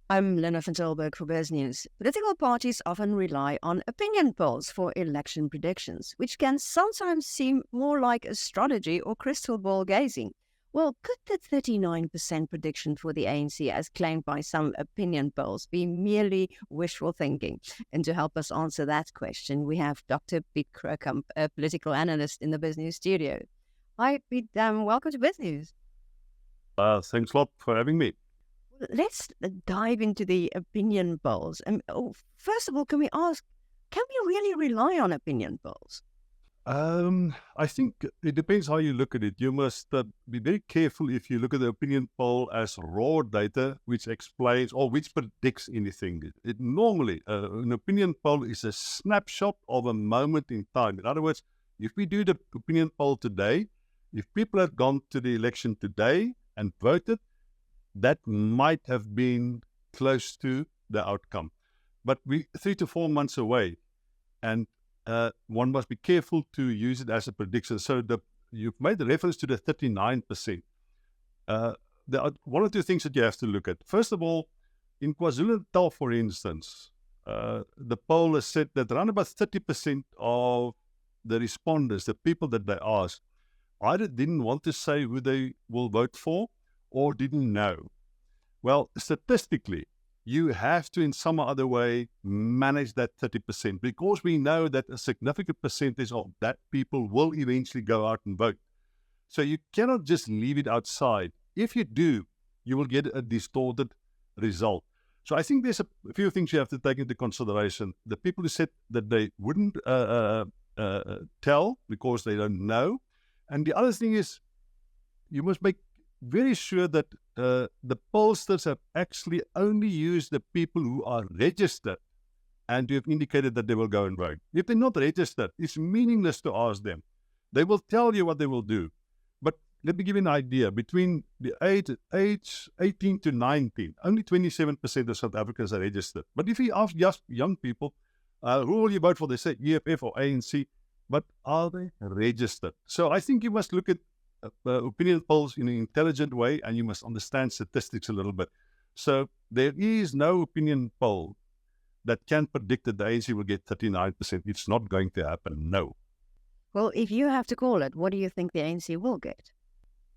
I'm Lena van Tilburg for Biz News. Political parties often rely on opinion polls for election predictions, which can sometimes seem more like astrology or crystal ball gazing. Well, could the 39% prediction for the ANC, as claimed by some opinion polls, be merely wishful thinking? And to help us answer that question, we have Dr. Piet Croukamp, a political analyst in the Biz News studio. Hi, Piet. Welcome to Biz News. Thanks a lot for having me. Let's dive into the opinion polls. First of all, can we ask, can we really rely on opinion polls? I think it depends how you look at it. You must be very careful if you look at the opinion poll as raw data, which explains or which predicts anything. Normally, an opinion poll is a snapshot of a moment in time. In other words, if we do the opinion poll today, if people had gone to the election today and voted, that might have been close to the outcome. But we're 3 to 4 months away, and one must be careful to use it as a prediction. So you've made the reference to the 39%. There are one or two things that you have to look at. First of all, in KwaZulu-Natal, for instance, the poll has said that around about 30% of the respondents, the people that they asked, either didn't want to say who they will vote for or didn't know. Well, statistically, you have to in some other way manage that 30% because we know that a significant percentage of that people will eventually go out and vote. So you cannot just leave it outside. If you do, you will get a distorted result. So I think there's a few things you have to take into consideration. The people who said that they wouldn't tell because they don't know. And the other thing is, you must make very sure that the pollsters have actually only used the people who are registered and who have indicated that they will go and vote. If they're not registered, it's meaningless to ask them. They will tell you what they will do. But let me give you an idea. Between the age 18 to 19, only 27% of South Africans are registered. But if you ask just young people, who will you vote for? They say EFF or ANC. But are they registered? So I think you must look at opinion polls in an intelligent way, and you must understand statistics a little bit. So there is no opinion poll that can predict that the ANC will get 39%. It's not going to happen, no. Well, if you have to call it, what do you think the ANC will get?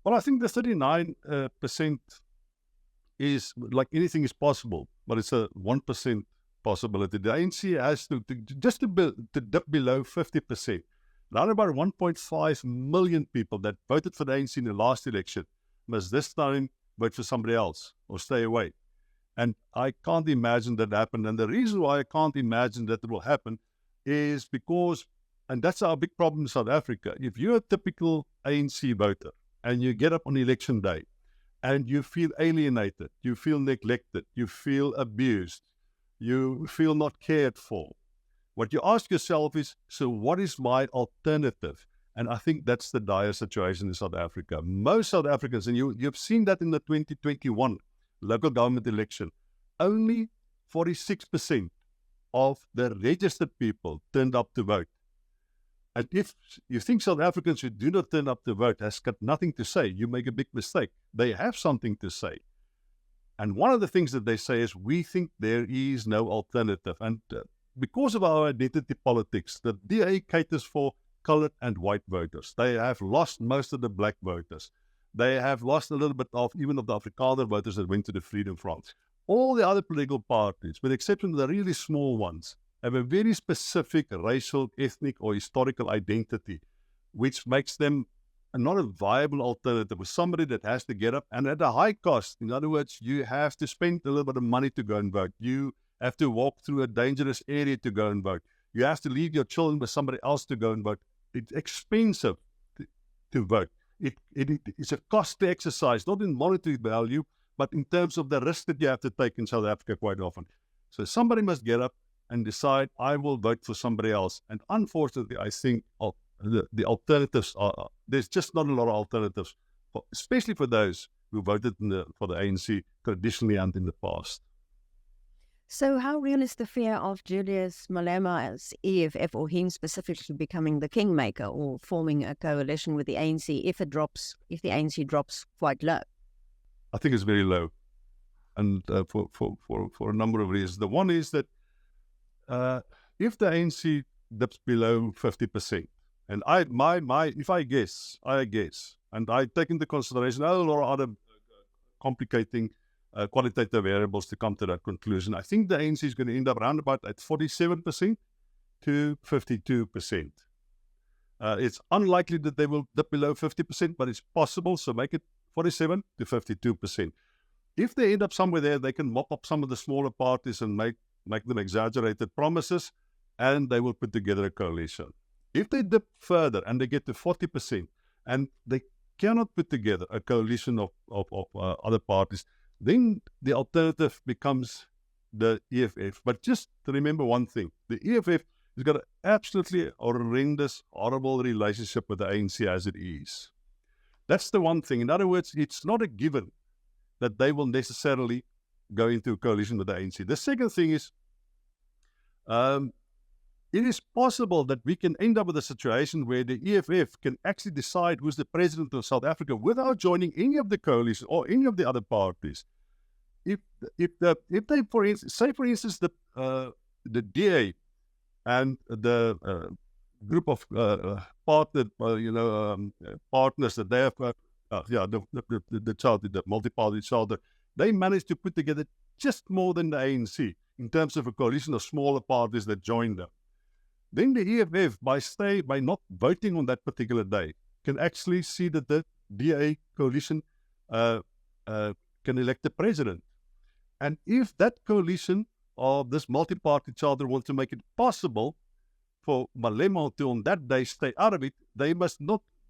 Well, I think the 39% is, like anything is possible, but it's a 1% possibility. The ANC has to dip below 50%. Around about 1.5 million people that voted for the ANC in the last election must this time vote for somebody else or stay away. And I can't imagine that happen. And the reason why I can't imagine that it will happen is because, and that's our big problem in South Africa, if you're a typical ANC voter and you get up on election day and you feel alienated, you feel neglected, you feel abused, you feel not cared for, what you ask yourself is, so what is my alternative? And I think that's the dire situation in South Africa. Most South Africans, and you've seen that in the 2021 local government election, only 46% of the registered people turned up to vote. And if you think South Africans who do not turn up to vote has got nothing to say, you make a big mistake. They have something to say. And one of the things that they say is, we think there is no alternative. And because of our identity politics, the DA caters for colored and white voters. They have lost most of the black voters. They have lost a little bit of even of the Afrikaner voters that went to the Freedom Front. All the other political parties, with the exception of the really small ones, have a very specific racial, ethnic, or historical identity, which makes them not a viable alternative with somebody that has to get up and at a high cost. In other words, you have to spend a little bit of money to go and vote. You have to walk through a dangerous area to go and vote. You have to leave your children with somebody else to go and vote. It's expensive to vote. It's a costly exercise, not in monetary value, but in terms of the risk that you have to take in South Africa quite often. So somebody must get up and decide, I will vote for somebody else. And unfortunately, I think the alternatives are, there's just not a lot of alternatives, especially for those who voted for the ANC traditionally and in the past. So how real is the fear of Julius Malema as EFF, or him specifically becoming the Kingmaker or forming a coalition with the ANC if the ANC drops quite low? I think it's very low. and for a number of reasons. The one is that if the ANC dips below 50%, and if I guess, and I take into consideration a lot of other complicating qualitative variables to come to that conclusion, I think the ANC is going to end up around about at 47% to 52%. It's unlikely that they will dip below 50%, but it's possible, so make it 47 to 52%. If they end up somewhere there, they can mop up some of the smaller parties and make them exaggerated promises, and they will put together a coalition. If they dip further and they get to 40% and they cannot put together a coalition of other parties, then the alternative becomes the EFF. But just to remember one thing, the EFF has got an absolutely horrendous, horrible relationship with the ANC as it is. That's the one thing. In other words, it's not a given that they will necessarily go into a coalition with the ANC. The second thing is, it is possible that we can end up with a situation where the EFF can actually decide who's the president of South Africa without joining any of the coalition or any of the other parties. If they, for instance, the DA and the group of partners that they have, the charter, the multi-party charter, they managed to put together just more than the ANC in terms of a coalition of smaller parties that joined them. Then the EFF, by not voting on that particular day, can actually see that the DA coalition can elect the president. And if that coalition of this multi-party charter wants to make it possible for Malema to on that day stay out of it, they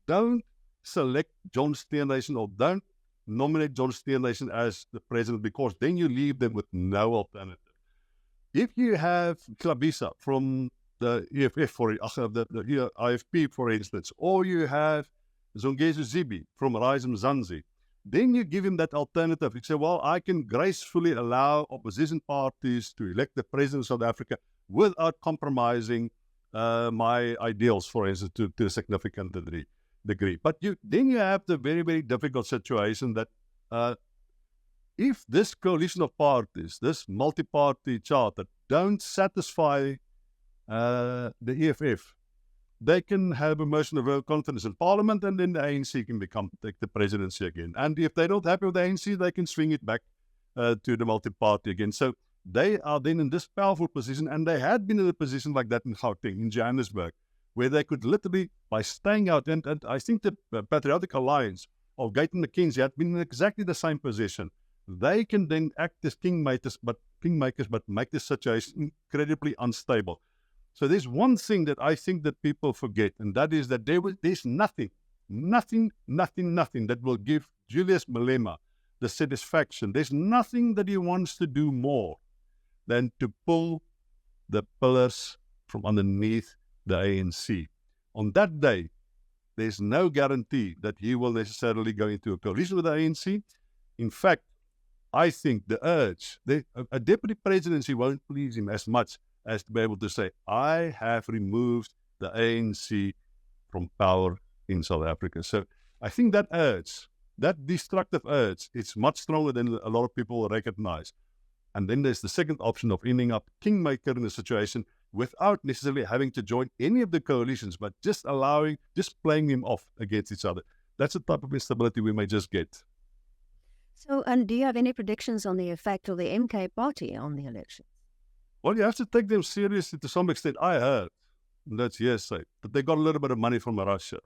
don't select John Steenhuisen or don't nominate John Steenhuisen as the president, because then you leave them with no alternative. If you have Klabisa from the EFF, the IFP, for instance, or you have Zongezo Zibi from Rise Mzansi, then you give him that alternative. You say, well, I can gracefully allow opposition parties to elect the president of South Africa without compromising my ideals, for instance, to a significant degree. But then you have the very, very difficult situation that if this coalition of parties, this multi-party charter, don't satisfy the EFF, they can have a motion of no confidence in Parliament, and then the ANC can take the presidency again. And if they're not happy with the ANC, they can swing it back to the multi-party again. So they are then in this powerful position, and they had been in a position like that in Gauteng, in Johannesburg, where they could literally, by staying out, and I think the Patriotic Alliance of Gayton McKenzie had been in exactly the same position. They can then act as kingmakers, but make the situation incredibly unstable. So there's one thing that I think that people forget, and that is that there's nothing that will give Julius Malema the satisfaction. There's nothing that he wants to do more than to pull the pillars from underneath the ANC. On that day, there's no guarantee that he will necessarily go into a coalition with the ANC. In fact, I think a deputy presidency won't please him as much as to be able to say, I have removed the ANC from power in South Africa. So I think that urge, that destructive urge, it's much stronger than a lot of people recognize. And then there's the second option of ending up kingmaker in a situation without necessarily having to join any of the coalitions, but just playing them off against each other. That's the type of instability we may just get. So, and do you have any predictions on the effect of the MK party on the election? Well, you have to take them seriously to some extent. I heard, that's hearsay, that they got a little bit of money from Russia,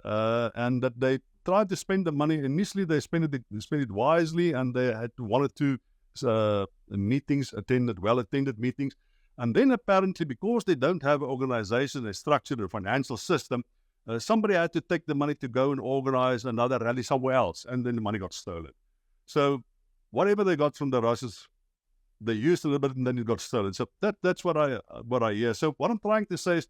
and that they tried to spend the money. Initially, they spent it wisely, and they had one or two meetings well-attended meetings. And then apparently, because they don't have an organization, a structure, a financial system, somebody had to take the money to go and organize another rally somewhere else, and then the money got stolen. So whatever they got from the Russians, they used a little bit and then it got stolen. So that's what I hear. So what I'm trying to say is,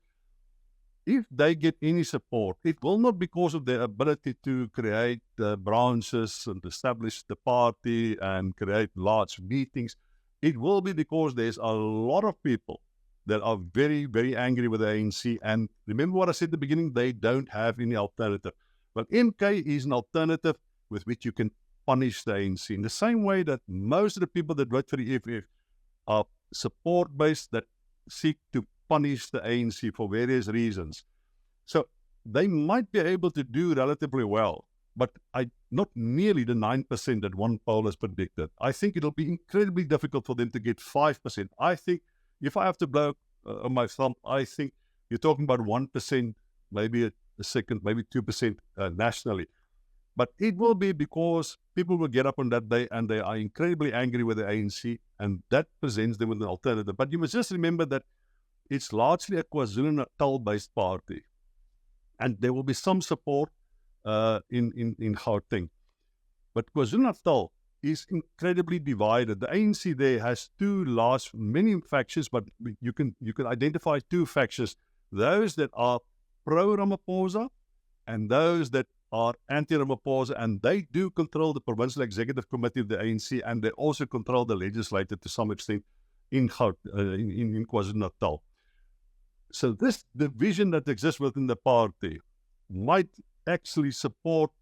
if they get any support, it will not because of their ability to create branches and establish the party and create large meetings. It will be because there's a lot of people that are very, very angry with the ANC. And remember what I said at the beginning, they don't have any alternative. But MK is an alternative with which you can punish the ANC. In the same way that most of the people that vote for the EFF are support-based, that seek to punish the ANC for various reasons. So they might be able to do relatively well, but not nearly the 9% that one poll has predicted. I think it'll be incredibly difficult for them to get 5%. I think if I have to blow on my thumb, I think you're talking about 1%, maybe a second, maybe 2% nationally. But it will be because people will get up on that day and they are incredibly angry with the ANC, and that presents them with an alternative. But you must just remember that it's largely a KwaZulu-Natal-based party, and there will be some support in Gauteng. But KwaZulu-Natal is incredibly divided. The ANC there has two large, many factions, but you can identify two factions: those that are pro-Ramaphosa and those that are anti-Ramaphosa, and they do control the provincial executive committee of the ANC, and they also control the legislature to some extent in KwaZulu-Natal. So this division that exists within the party might actually support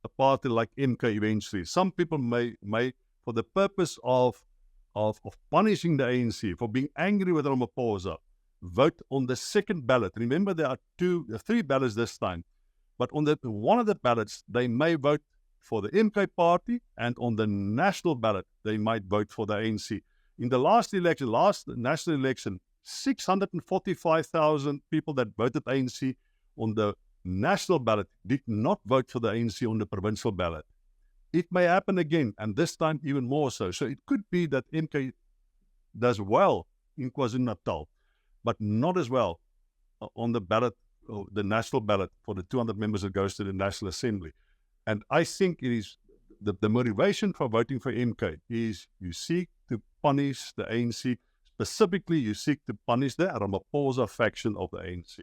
a party like MK eventually. Some people may for the purpose of punishing the ANC for being angry with Ramaphosa, vote on the second ballot. Remember, there are three ballots this time. But on one of the ballots, they may vote for the MK party, and on the national ballot, they might vote for the ANC. In the last national election, 645,000 people that voted ANC on the national ballot did not vote for the ANC on the provincial ballot. It may happen again, and this time even more so. So it could be that MK does well in KwaZulu-Natal, but not as well on the ballot, or the national ballot for the 200 members that goes to the National Assembly. And I think it is the motivation for voting for MK is you seek to punish the ANC. Specifically, you seek to punish the Ramaphosa faction of the ANC.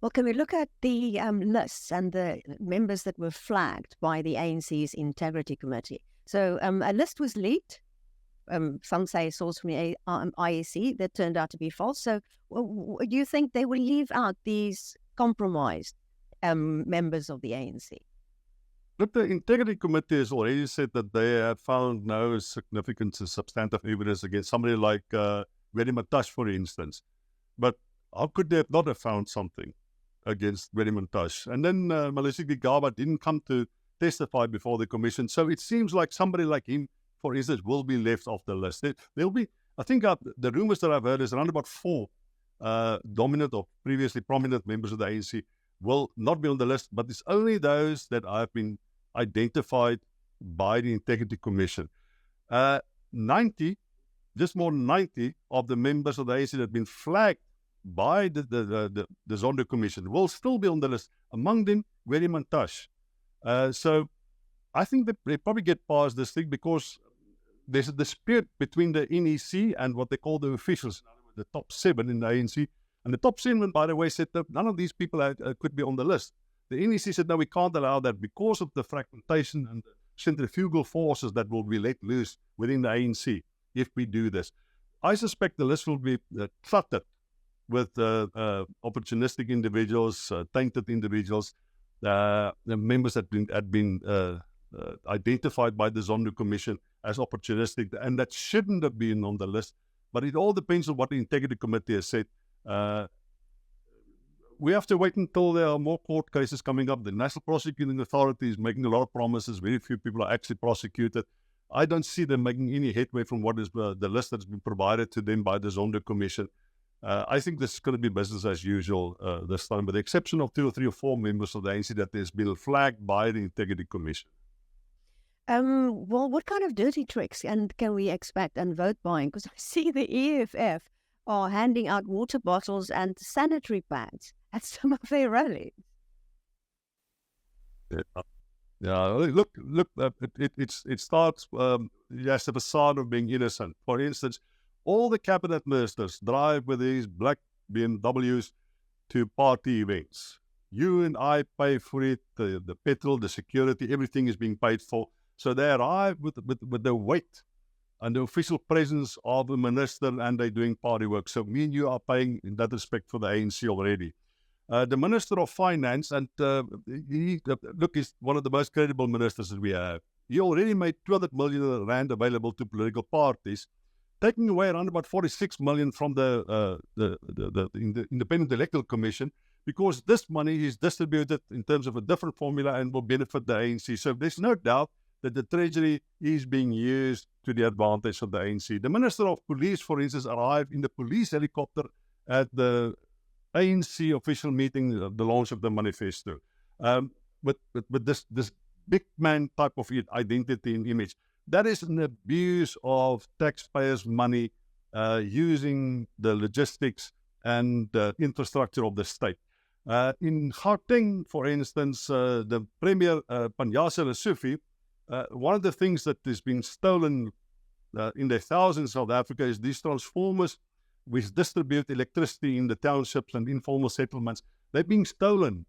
Well, can we look at the lists and the members that were flagged by the ANC's Integrity Committee? So a list was leaked. Some say a source from the IEC that turned out to be false. So do you think they will leave out these compromised members of the ANC? Look, the Integrity Committee has already said that they have found no significant and substantive evidence against somebody like Reddy Matash, for instance. But how could they not have found something against Reddy Matash? And then Malisiki Gigaba didn't come to testify before the commission. So it seems like somebody like him, for instance, will be left off the list. There'll be, I think the rumors that I've heard is around about 4 dominant or previously prominent members of the ANC will not be on the list, but it's only those that have been identified by the Integrity Commission. 90, just more than 90 of the members of the ANC that have been flagged by the Zondo Commission will still be on the list. Among them, Reddy Matash. So I think they probably get past this thing because there's a dispute between the NEC and what they call the officials, the top 7 in the ANC. And the top 7, by the way, said that none of these people could be on the list. The NEC said, no, we can't allow that because of the fragmentation and the centrifugal forces that will be let loose within the ANC if we do this. I suspect the list will be cluttered with opportunistic individuals, tainted individuals, the members that had been identified by the Zondo Commission as opportunistic, and that shouldn't have been on the list. But it all depends on what the Integrity Committee has said. We have to wait until there are more court cases coming up. The National Prosecuting Authority is making a lot of promises. Very few people are actually prosecuted. I don't see them making any headway from what is the list that's been provided to them by the Zondo Commission. I think this is going to be business as usual this time, with the exception of 2 or 3 or 4 members of the ANC that has been flagged by the Integrity Commission. Well, what kind of dirty tricks can we expect and vote buying? Because I see the EFF are handing out water bottles and sanitary pads at some of their rallies. Yeah. Look. It starts as a facade of being innocent. For instance, all the cabinet ministers drive with these black BMWs to party events. You and I pay for it. The petrol, the security, everything is being paid for. So they arrive with the weight and the official presence of a minister, and they're doing party work. So me and you are paying in that respect for the ANC already. The Minister of Finance, and look, he's one of the most credible ministers that we have. He already made 200 million rand available to political parties, taking away around about 46 million from the Independent Electoral Commission, because this money is distributed in terms of a different formula and will benefit the ANC. So there's no doubt that the Treasury is being used to the advantage of the ANC. The Minister of Police, for instance, arrived in the police helicopter at the ANC official meeting, the launch of the manifesto, with this big man type of identity and image. That is an abuse of taxpayers' money, using the logistics and infrastructure of the state. In Gauteng, for instance, the Premier Panjasa Lesufi, one of the things that is being stolen in the thousands of South Africa is these transformers which distribute electricity in the townships and informal settlements. They're being stolen.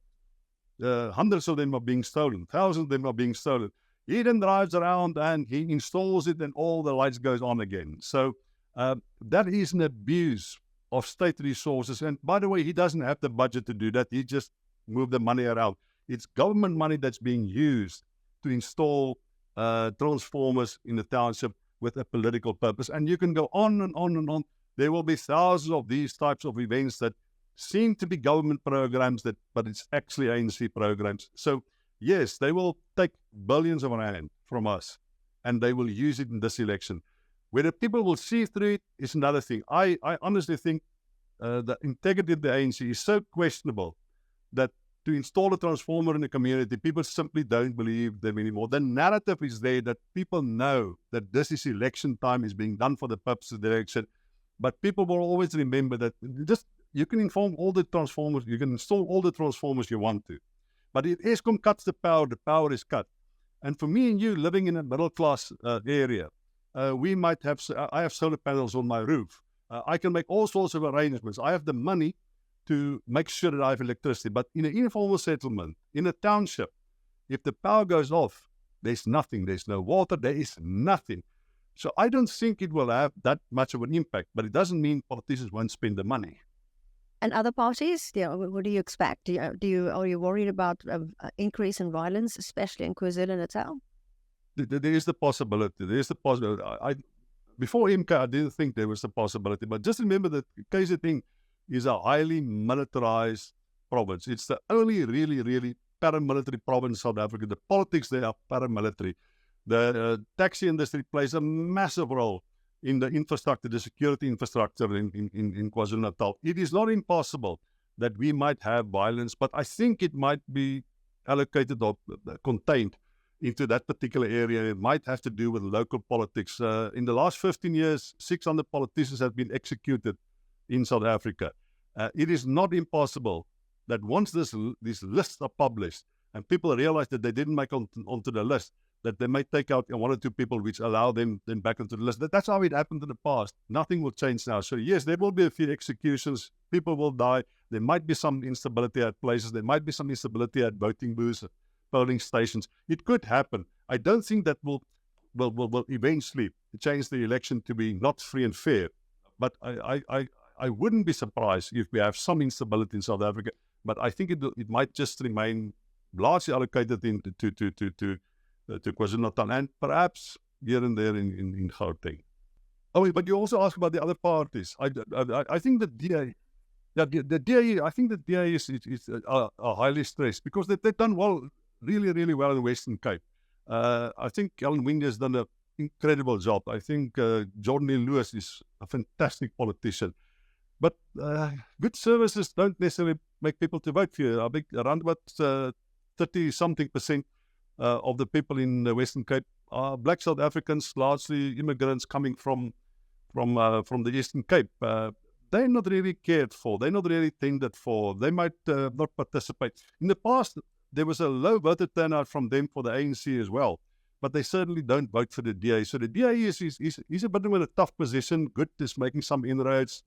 Hundreds of them are being stolen. Thousands of them are being stolen. He then drives around and he installs it and all the lights goes on again. So that is an abuse of state resources. And by the way, he doesn't have the budget to do that. He just moved the money around. It's government money that's being used to install transformers in the township with a political purpose. And you can go on and on and on. There will be thousands of these types of events that seem to be government programs, but it's actually ANC programs. So yes, they will take billions of rand from us and they will use it in this election. Whether people will see through it is another thing. I honestly think the integrity of the ANC is so questionable that to install a transformer in the community, people simply don't believe them anymore. The narrative is there that people know that this is election time, is being done for the purpose of the election. But people will always remember that you can inform all the transformers, you can install all the transformers you want to. But if Eskom cuts the power is cut. And for me and you living in a middle-class area, I have solar panels on my roof. I can make all sorts of arrangements. I have the money to make sure that I have electricity. But in an informal settlement, in a township, if the power goes off, there's nothing. There's no water. There is nothing. So I don't think it will have that much of an impact, but it doesn't mean politicians won't spend the money. And other parties, what do you expect? Are you worried about increase in violence, especially in KwaZulu-Natal? There is the possibility. There is the possibility. Before MK, I didn't think there was a possibility, but just remember that KZN is a highly militarized province. It's the only really paramilitary province in South Africa. The politics there are paramilitary. The taxi industry plays a massive role in the infrastructure, the security infrastructure in KwaZulu-Natal. It is not impossible that we might have violence, but I think it might be allocated or contained into that particular area. It might have to do with local politics. In the last 15 years, 600 politicians have been executed in South Africa. It is not impossible that once these lists are published and people realize that they didn't make onto the list, that they may take out one or two people which allow them then back onto the list. That's how it happened in the past. Nothing will change now. So yes, there will be a few executions. People will die. There might be some instability at places. There might be some instability at voting booths, polling stations. It could happen. I don't think that will eventually change the election to be not free and fair. But I wouldn't be surprised if we have some instability in South Africa. But I think it might just remain largely allocated to KwaZulu-Natal and perhaps here and there in Gauteng. Oh, but you also asked about the other parties. I think the DA, the DA, I think the DA is highly stressed because they've done well, really well in the Western Cape. I think Alan Wynne has done an incredible job. I think Jordan Lewis is a fantastic politician. But good services don't necessarily make people to vote for you. I think around about 30-something% of the people in the Western Cape are black South Africans, largely immigrants coming from the Eastern Cape. They're not really cared for. They're not really tended for. They might not participate. In the past, there was a low voter turnout from them for the ANC as well, but they certainly don't vote for the DA. So the DA is a bit in a tough position. Good is making some inroads.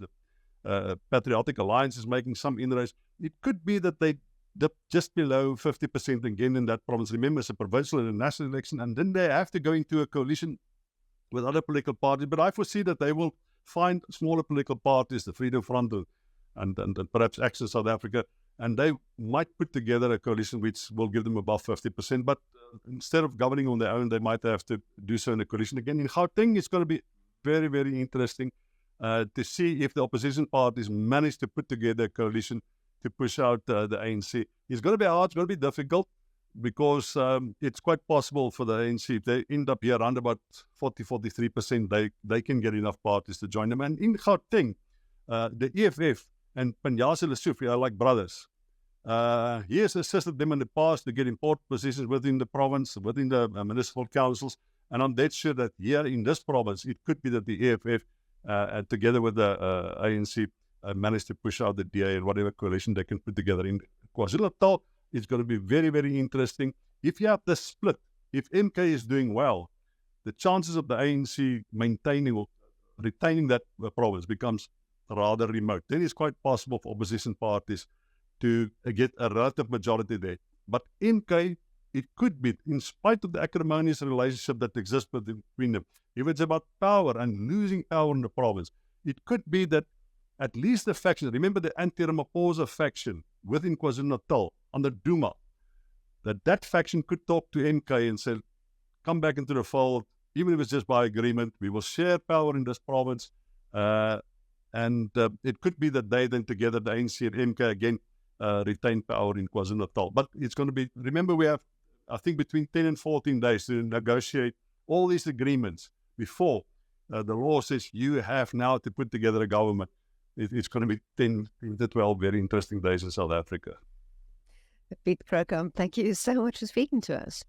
The Patriotic Alliance is making some inroads. It could be that they dip just below 50% again in that province. Remember, it's a provincial and a national election, and then they have to go into a coalition with other political parties. But I foresee that they will find smaller political parties, the Freedom Front and perhaps Access South Africa, and they might put together a coalition which will give them above 50%. But instead of governing on their own, they might have to do so in a coalition again. In Gauteng, it's going to be very, very interesting to see if the opposition parties manage to put together a coalition to push out the ANC. It's going to be hard, it's going to be difficult, because it's quite possible for the ANC, if they end up here around about 40-43%, they can get enough parties to join them. And in Gauteng, the EFF and Panyaza Lesufi are like brothers. He has assisted them in the past to get important positions within the province, within the municipal councils. And I'm dead sure that here in this province, it could be that the EFF, together with the ANC, managed to push out the DA and whatever coalition they can put together. In KwaZulu-Natal, it's going to be very, very interesting. If you have the split, if MK is doing well, the chances of the ANC maintaining or retaining that province becomes rather remote. Then it's quite possible for opposition parties to get a relative majority there. But MK, it could be, in spite of the acrimonious relationship that exists between them, if it's about power and losing power in the province, it could be that at least the faction, remember the anti-Ramaphosa faction within KwaZulu-Natal under Duma, that faction could talk to MK and say, come back into the fold, even if it's just by agreement, we will share power in this province. And it could be that they then together, the ANC and MK again, retain power in KwaZulu-Natal. But it's going to be, remember we have, I think, between 10 and 14 days to negotiate all these agreements before the law says you have now to put together a government. It's going to be 10 to 12 very interesting days in South Africa. Piet Croukamp, thank you so much for speaking to us.